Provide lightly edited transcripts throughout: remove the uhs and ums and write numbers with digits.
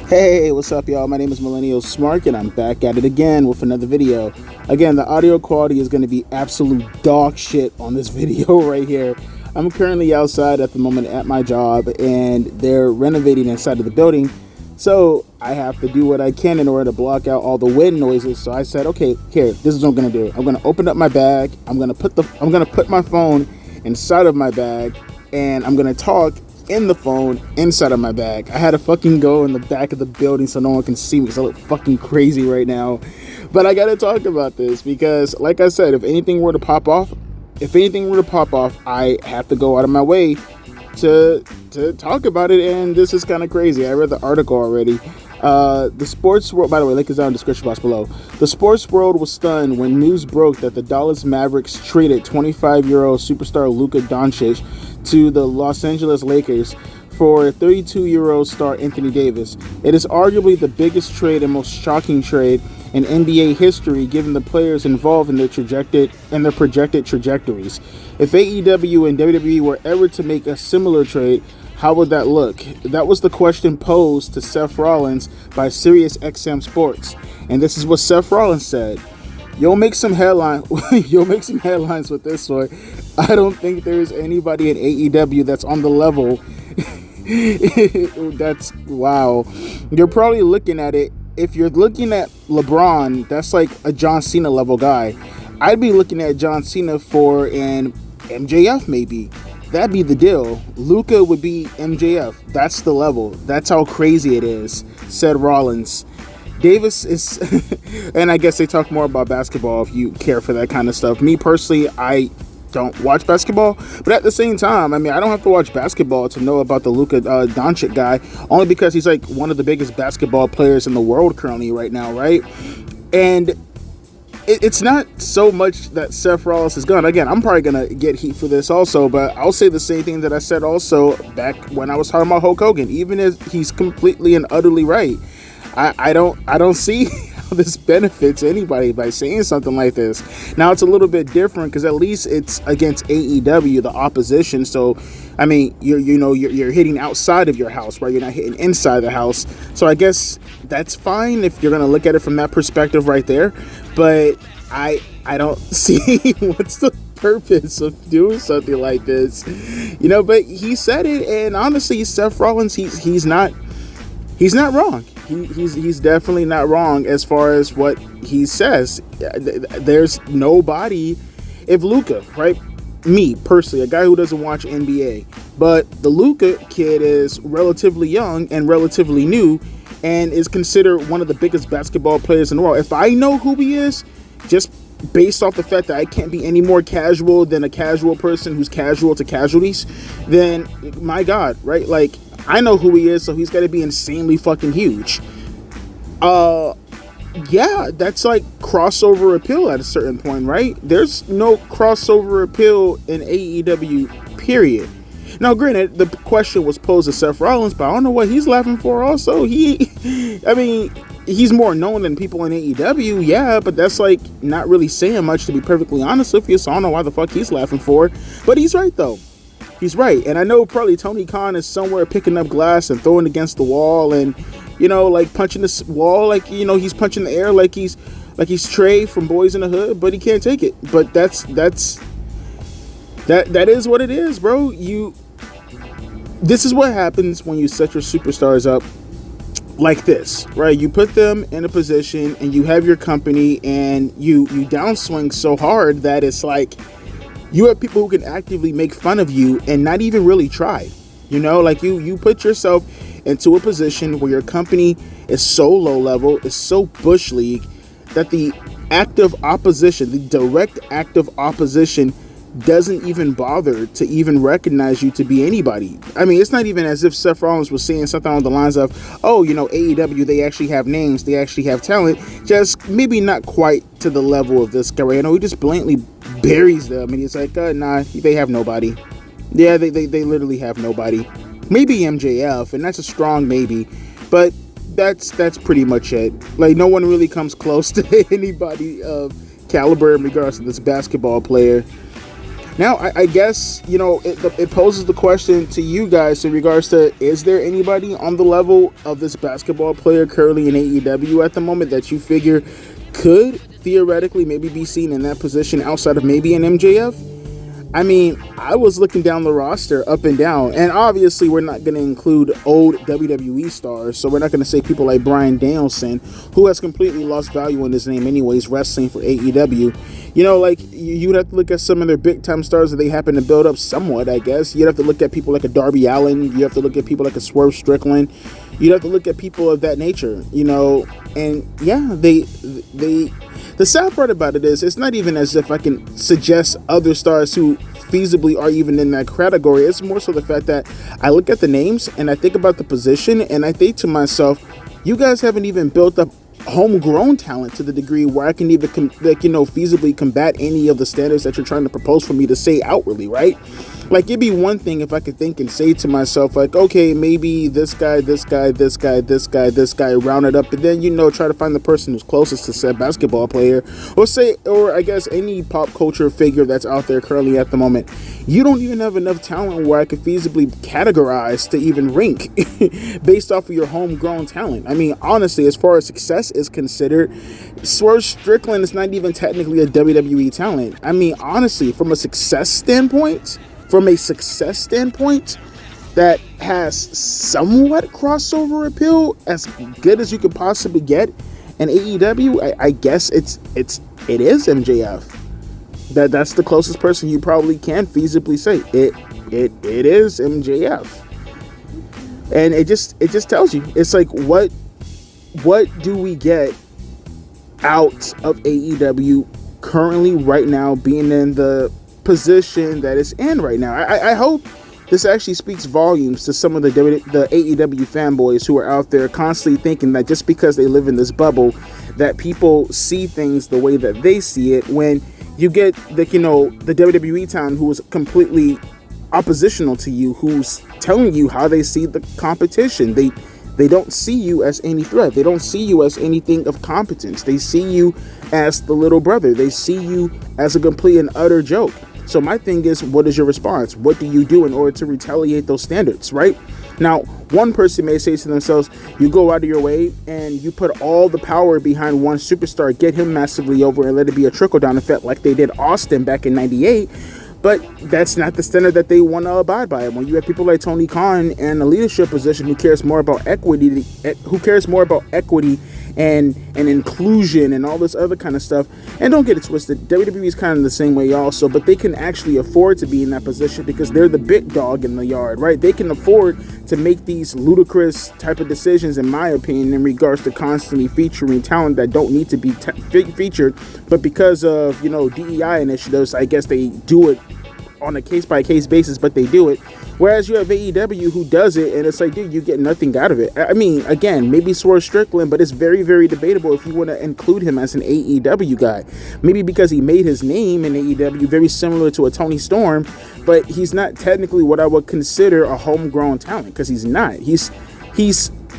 Hey, what's up, y'all? My name is Millennial Smark, and I'm back at it again with another video. Again, the audio quality is going to be absolute dog shit on this video right here. I'm currently outside at the moment at my job, and they're renovating inside of the building, so I have to do what I can in order to block out all the wind noises. So I said, okay, here, this is what I'm going to do. I'm going to open up my bag. I'm going to put my phone inside of my bag, and I'm going to talk in the phone inside of my bag. I had to fucking go in the back of the building so no one can see me because I look fucking crazy right now. But I gotta talk about this because, like I said, if anything were to pop off, I have to go out of my way to talk about it, and this is kind of crazy. I read the article already. The sports world, by the way, link is down in the description box below. The sports world was stunned when news broke that the Dallas Mavericks traded 25-year-old superstar Luka Doncic to the Los Angeles Lakers for 32-year-old star Anthony Davis. It is arguably the biggest trade and most shocking trade in NBA history, given the players involved in their projected trajectories. If AEW and WWE were ever to make a similar trade, how would that look? That was the question posed to Seth Rollins by SiriusXM Sports, and this is what Seth Rollins said. You'll make some headlines with this one. I don't think there's anybody in AEW that's on the level. That's wow. You're probably looking at it. If you're looking at LeBron, that's like a John Cena level guy. I'd be looking at John Cena for an MJF maybe. That'd be the deal. Luka would be MJF. That's the level. That's how crazy it is, said Rollins. Davis is, and I guess they talk more about basketball if you care for that kind of stuff. Me personally, I don't watch basketball, but at the same time, I mean, I don't have to watch basketball to know about the Luka Doncic guy, only because he's like one of the biggest basketball players in the world currently right now, right? And it's not so much that Seth Rollins is gone. Again, I'm probably going to get heat for this also, but I'll say the same thing that I said also back when I was talking about Hulk Hogan, even if he's completely and utterly right. I don't see how this benefits anybody by saying something like this. Now it's a little bit different because at least it's against AEW, the opposition. So, I mean, you're hitting outside of your house, right? You're not hitting inside the house. So I guess that's fine if you're gonna look at it from that perspective right there. But I don't see what's the purpose of doing something like this, But he said it, and honestly, Seth Rollins, he's not wrong. He's definitely not wrong as far as what he says. There's nobody. If Luka, right? Me personally, a guy who doesn't watch NBA, but the Luka kid is relatively young and relatively new, and is considered one of the biggest basketball players in the world. If I know who he is, just based off the fact that I can't be any more casual than a casual person who's casual to casualties, then my God, right? Like, I know who he is, so he's got to be insanely fucking huge. Yeah, that's like crossover appeal at a certain point, right? There's no crossover appeal in AEW, period. Now, granted, the question was posed to Seth Rollins, but I don't know what he's laughing for also. He's more known than people in AEW, yeah, but that's like not really saying much, to be perfectly honest with you, so I don't know why the fuck he's laughing for. But he's right, though. He's right. And I know probably Tony Khan is somewhere picking up glass and throwing against the wall and, like punching this wall, like, he's punching the air like he's Trey from Boys in the Hood, but he can't take it. But that is what it is, bro. This is what happens when you set your superstars up like this, right? You put them in a position and you have your company and you downswing so hard that it's like you have people who can actively make fun of you and not even really try. Like you put yourself into a position where your company is so low level, is so bush league, that the active opposition, the direct active opposition, doesn't even bother to even recognize you to be anybody. I mean, it's not even as if Seth Rollins was saying something on the lines of, oh, AEW, they actually have names, they actually have talent, just maybe not quite to the level of this guy. Right? He just blatantly buries them, and he's like, nah, they have nobody. Yeah, they literally have nobody. Maybe MJF, and that's a strong maybe, but that's pretty much it. Like, no one really comes close to anybody of caliber in regards to this basketball player. Now, I guess, it poses the question to you guys in regards to, is there anybody on the level of this basketball player currently in AEW at the moment that you figure could theoretically maybe be seen in that position outside of maybe an MJF? I mean, I was looking down the roster up and down, and obviously we're not going to include old WWE stars, so we're not going to say people like Bryan Danielson, who has completely lost value in his name anyways, wrestling for AEW. You'd have to look at some of their big-time stars that they happen to build up somewhat, I guess. You'd have to look at people like a Darby Allin. You have to look at people like a Swerve Strickland. You'd have to look at people of that nature, and yeah, the sad part about it is, it's not even as if I can suggest other stars who feasibly are even in that category. It's more so the fact that I look at the names and I think about the position and I think to myself, you guys haven't even built up homegrown talent to the degree where I can even feasibly combat any of the standards that you're trying to propose for me to say outwardly, right? Like, it'd be one thing if I could think and say to myself, like, okay, maybe this guy rounded up, and then, try to find the person who's closest to said basketball player, or I guess any pop culture figure that's out there currently at the moment. You don't even have enough talent where I could feasibly categorize to even rank based off of your homegrown talent. I mean, honestly, as far as success is considered, Swerve Strickland is not even technically a WWE talent. I mean, honestly, from a success standpoint, that has somewhat crossover appeal, as good as you could possibly get in AEW, I guess it is MJF. That's the closest person you probably can feasibly say. It is MJF. And it just tells you, it's like, what do we get out of AEW currently right now, being in the position that it's in right now? I hope this actually speaks volumes to some of the AEW fanboys who are out there constantly thinking that just because they live in this bubble, that people see things the way that they see it, when you get the WWE town who is completely oppositional to you, who's telling you how they see the competition. They don't see you as any threat. They don't see you as anything of competence. They see you as the little brother. They see you as a complete and utter joke. So my thing is, what is your response? What do you do in order to retaliate those standards, right? Now, one person may say to themselves, you go out of your way and you put all the power behind one superstar, get him massively over, and let it be a trickle-down effect like they did Austin back in '98. But that's not the standard that they want to abide by. When you have people like Tony Khan in a leadership position who cares more about equity, and inclusion and all this other kind of stuff. And don't get it twisted, WWE is kind of the same way also, but they can actually afford to be in that position because they're the big dog in the yard, right? They can afford to make these ludicrous type of decisions, in my opinion, in regards to constantly featuring talent that don't need to be featured, but because of, DEI initiatives, I guess they do it on a case-by-case basis, but they do it. Whereas you have AEW who does it, and it's like, dude, you get nothing out of it. I mean, again, maybe Swerve Strickland, but it's very, very debatable if you want to include him as an AEW guy. Maybe because he made his name in AEW very similar to a Tony Storm, but he's not technically what I would consider a homegrown talent, because he's not. He's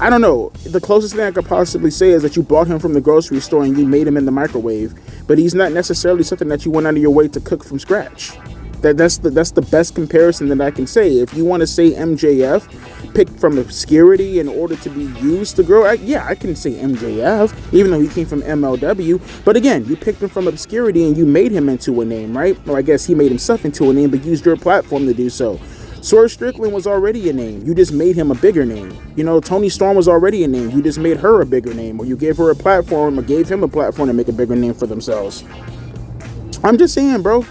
I don't know, the closest thing I could possibly say is that you bought him from the grocery store and you made him in the microwave, but he's not necessarily something that you went out of your way to cook from scratch. That's the best comparison that I can say. If you want to say MJF picked from obscurity in order to be used to grow, I can say MJF, even though he came from MLW. But again, you picked him from obscurity and you made him into a name, right? Or I guess he made himself into a name, but used your platform to do so. Swerve Strickland was already a name. You just made him a bigger name. Tony Storm was already a name. You just made her a bigger name, or you gave her a platform, or gave him a platform to make a bigger name for themselves. I'm just saying, bro.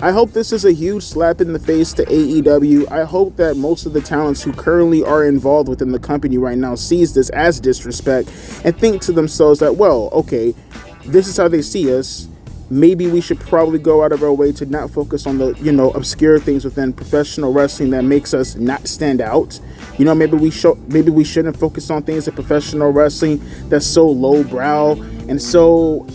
I hope this is a huge slap in the face to AEW. I hope that most of the talents who currently are involved within the company right now sees this as disrespect and think to themselves that, well, okay, this is how they see us. Maybe we should probably go out of our way to not focus on the, obscure things within professional wrestling that makes us not stand out. Maybe we shouldn't focus on things in professional wrestling that's so lowbrow and so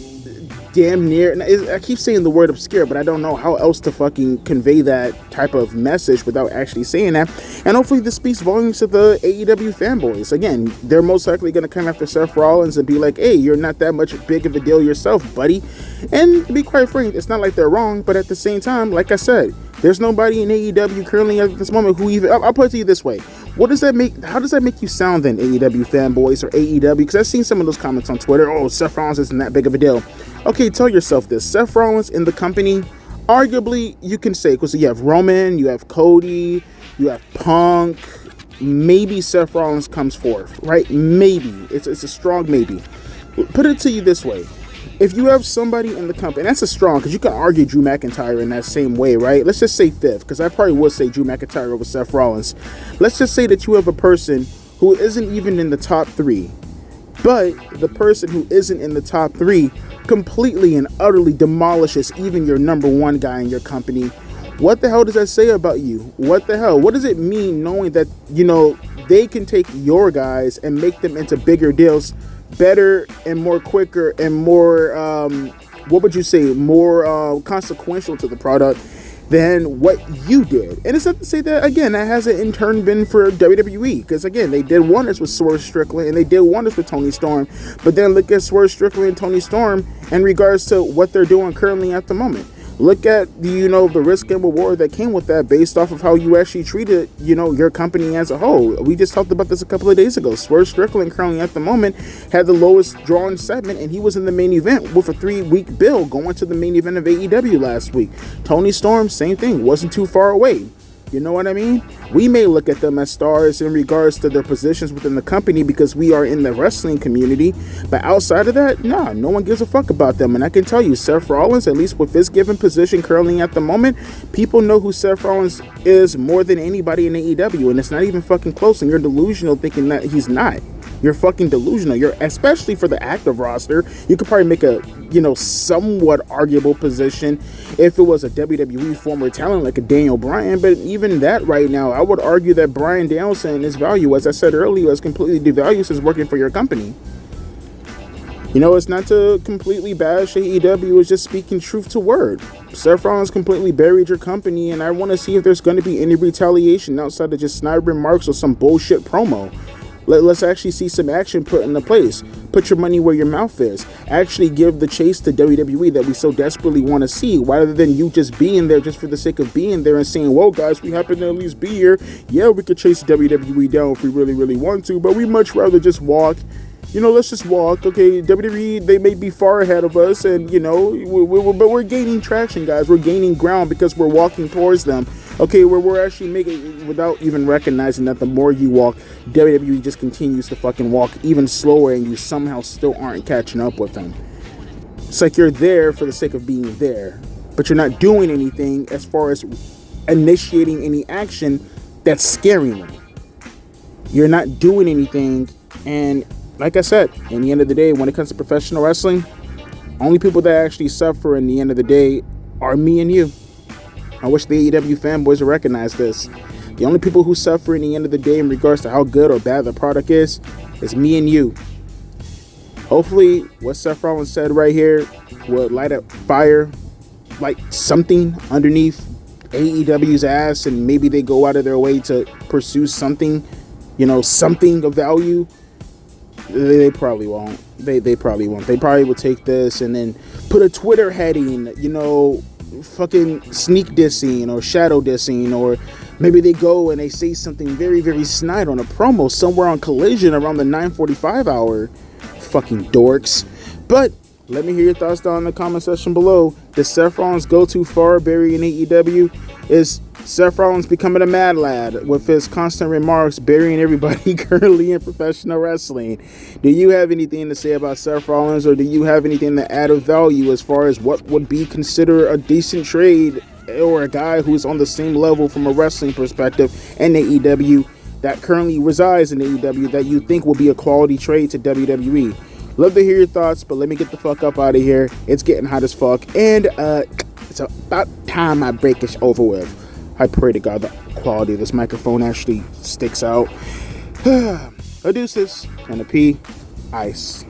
damn near. I keep saying the word obscure, but I don't know how else to fucking convey that type of message without actually saying that. And hopefully this speaks volumes to the AEW fanboys. Again, they're most likely going to come after Seth Rollins and be like, hey, you're not that much big of a deal yourself, buddy. And to be quite frank, it's not like they're wrong, but at the same time, like I said, there's nobody in AEW currently at this moment who even, I'll put it to you this way. How does that make you sound then, AEW fanboys or AEW? Because I've seen some of those comments on Twitter. Oh, Seth Rollins isn't that big of a deal. Okay, tell yourself this. Seth Rollins in the company, arguably, you can say, because you have Roman, you have Cody, you have Punk. Maybe Seth Rollins comes fourth, right? Maybe. It's a strong maybe. Put it to you this way. If you have somebody in the company, and that's a strong, because you can argue Drew McIntyre in that same way, right? Let's just say fifth, because I probably would say Drew McIntyre over Seth Rollins. Let's just say that you have a person who isn't even in the top three, but the person who isn't in the top three completely and utterly demolishes even your number one guy in your company. What the hell does that say about you? What the hell? What does it mean knowing that, they can take your guys and make them into bigger deals, better and more quicker and more, more consequential to the product than what you did? And it's not to say that, again, that hasn't in turn been for WWE, because again, they did wonders with Swerve Strickland and they did wonders with Tony Storm, but then look at Swerve Strickland and Tony Storm in regards to what they're doing currently at the moment. Look at the risk and reward that came with that based off of how you actually treated, your company as a whole. We just talked about this a couple of days ago. Swerve Strickland currently at the moment had the lowest drawn segment, and he was in the main event with a 3-week bill going to the main event of AEW last week. Tony Storm, same thing, wasn't too far away. You know what I mean? We may look at them as stars in regards to their positions within the company because we are in the wrestling community. But outside of that, no one gives a fuck about them. And I can tell you, Seth Rollins, at least with his given position currently at the moment, people know who Seth Rollins is more than anybody in AEW. And it's not even fucking close. And you're delusional thinking that he's not. You're fucking delusional. Especially for the active roster, you could probably make a, somewhat arguable position if it was a WWE former talent like a Daniel Bryan. But even that right now, I would argue that Bryan Danielson, his value, as I said earlier, is completely devalued since working for your company. It's not to completely bash AEW, it's just speaking truth to word. Seth Rollins completely buried your company, and I want to see if there's going to be any retaliation outside of just snide remarks or some bullshit promo. Let's actually see some action put into place. Put your money where your mouth is. Actually give the chase to WWE that we so desperately want to see, rather than you just being there just for the sake of being there and saying, well, guys, we happen to at least be here. Yeah, we could chase WWE down if we really, really want to, but we much rather just walk. Let's just walk. Okay, WWE, they may be far ahead of us, and, but we're gaining traction, guys. We're gaining ground because we're walking towards them. Okay, we're actually making, without even recognizing that the more you walk, WWE just continues to fucking walk even slower, and you somehow still aren't catching up with them. It's like you're there for the sake of being there, but you're not doing anything as far as initiating any action that's scaring them. You're not doing anything, and like I said, in the end of the day, when it comes to professional wrestling, only people that actually suffer in the end of the day are me and you. I wish the AEW fanboys would recognize this. The only people who suffer in the end of the day in regards to how good or bad the product is me and you. Hopefully, what Seth Rollins said right here would light a fire, like something underneath AEW's ass, and maybe they go out of their way to pursue something, something of value. They probably won't. They probably won't. They probably will take this and then put a Twitter heading, fucking sneak dissing or shadow dissing, or maybe they go and they say something very, very snide on a promo somewhere on Collision around the 9:45 hour. Fucking dorks. But let me hear your thoughts down in the comment section below. Does Seth Rollins go too far burying AEW? Is Seth Rollins becoming a mad lad with his constant remarks burying everybody currently in professional wrestling? Do you have anything to say about Seth Rollins, or do you have anything to add of value as far as what would be considered a decent trade or a guy who's on the same level from a wrestling perspective in AEW that currently resides in AEW that you think will be a quality trade to WWE. Love to hear your thoughts, but let me get the fuck up out of here. It's getting hot as fuck, and it's about time my break is over with. I pray to God the quality of this microphone actually sticks out. Adeuces and a P. Ice.